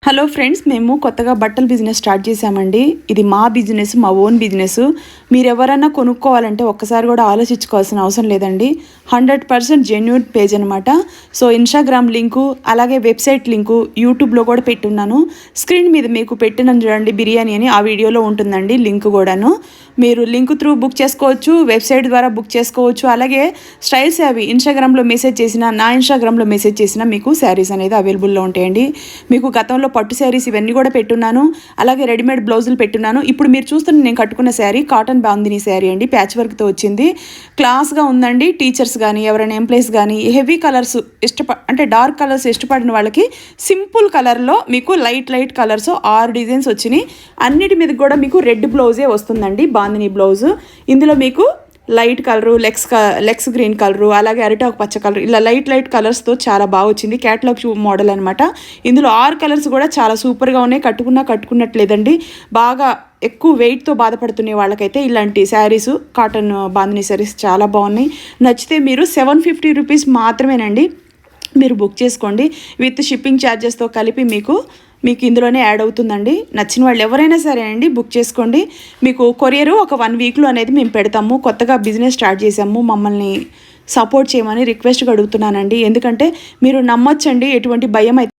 Hello friends, మేము కొత్తగా బట్టల బిజినెస్ స్టార్ట్ చేశామండి. ఇది మా బిజినెస్, మా ఓన్ బిజినెస్. మీరు ఎవరైనా కొనుక్కోవాలంటే ఒక్కసారి కూడా ఆలోచించుకోవాల్సిన అవసరం లేదండి. 100% జెన్యూన్ పేజ్ అనమాట. సో ఇన్స్టాగ్రామ్ లింకు, అలాగే వెబ్సైట్ లింకు యూట్యూబ్లో కూడా పెట్టున్నాను. స్క్రీన్ మీద మీకు పెట్టినాను చూడండి, బిర్యానీ అని, ఆ వీడియోలో ఉంటుందండి లింక్ కూడాను. మీరు లింక్ త్రూ బుక్ చేసుకోవచ్చు, వెబ్సైట్ ద్వారా బుక్ చేసుకోవచ్చు. అలాగే స్టైల్స్ అవి ఇన్స్టాగ్రామ్లో మెసేజ్ చేసిన, నా ఇన్స్టాగ్రామ్లో మెసేజ్ చేసిన మీకు శారీస్ అనేది అవైలబుల్లో ఉంటాయండి. మీకు గతంలో పట్టు శారీస్ ఇవన్నీ కూడా పెట్టున్నాను, అలాగే రెడీమేడ్ బ్లౌజులు పెట్టున్నాను. ఇప్పుడు మీరు చూస్తున్న నేను కట్టుకున్న శారీ కాటన్ బాందిని శారీ అండి, ప్యాచ్ వర్క్తో వచ్చింది. క్లాస్గా ఉందండి. టీచర్స్ కానీ ఎవరైనా ఎంప్లాయీస్ కానీ హెవీ కలర్స్ అంటే డార్క్ కలర్స్ ఇష్టపడిన వాళ్ళకి సింపుల్ కలర్లో మీకు లైట్ కలర్స్ 6 డిజైన్స్ వచ్చినాయి. అన్నిటి మీద కూడా మీకు రెడ్ బ్లౌజే వస్తుందండి, బాందిని బ్లౌజు. ఇందులో మీకు లైట్ కలరు, లెక్స్ గ్రీన్ కలరు, అలాగే అరిటాకు పచ్చ కలర్, ఇలా లైట్ కలర్స్తో చాలా బాగా వచ్చింది. క్యాటలాగ్ మోడల్ అనమాట. ఇందులో 6 కలర్స్ కూడా చాలా సూపర్గా ఉన్నాయి. కట్టుకున్నట్లేదండి. బాగా ఎక్కువ వెయిట్తో బాధపడుతున్న వాళ్ళకైతే ఇలాంటి శారీస్, కాటన్ బాందిని శారీస్ చాలా బాగున్నాయి. నచ్చితే మీరు 750 రూపీస్ మాత్రమేనండి, మీరు బుక్ చేసుకోండి. విత్ షిప్పింగ్ ఛార్జెస్తో కలిపి మీకు ఇందులోనే యాడ్ అవుతుందండి. నచ్చిన వాళ్ళు ఎవరైనా సరే అండి బుక్ చేసుకోండి. మీకు కొరియరు ఒక 1 వీక్లో అనేది మేము పెడతాము. కొత్తగా బిజినెస్ స్టార్ట్ చేసాము, మమ్మల్ని సపోర్ట్ చేయమని రిక్వెస్ట్గా అడుగుతున్నానండి. ఎందుకంటే మీరు నమ్మొచ్చండి, ఎటువంటి భయం అయితే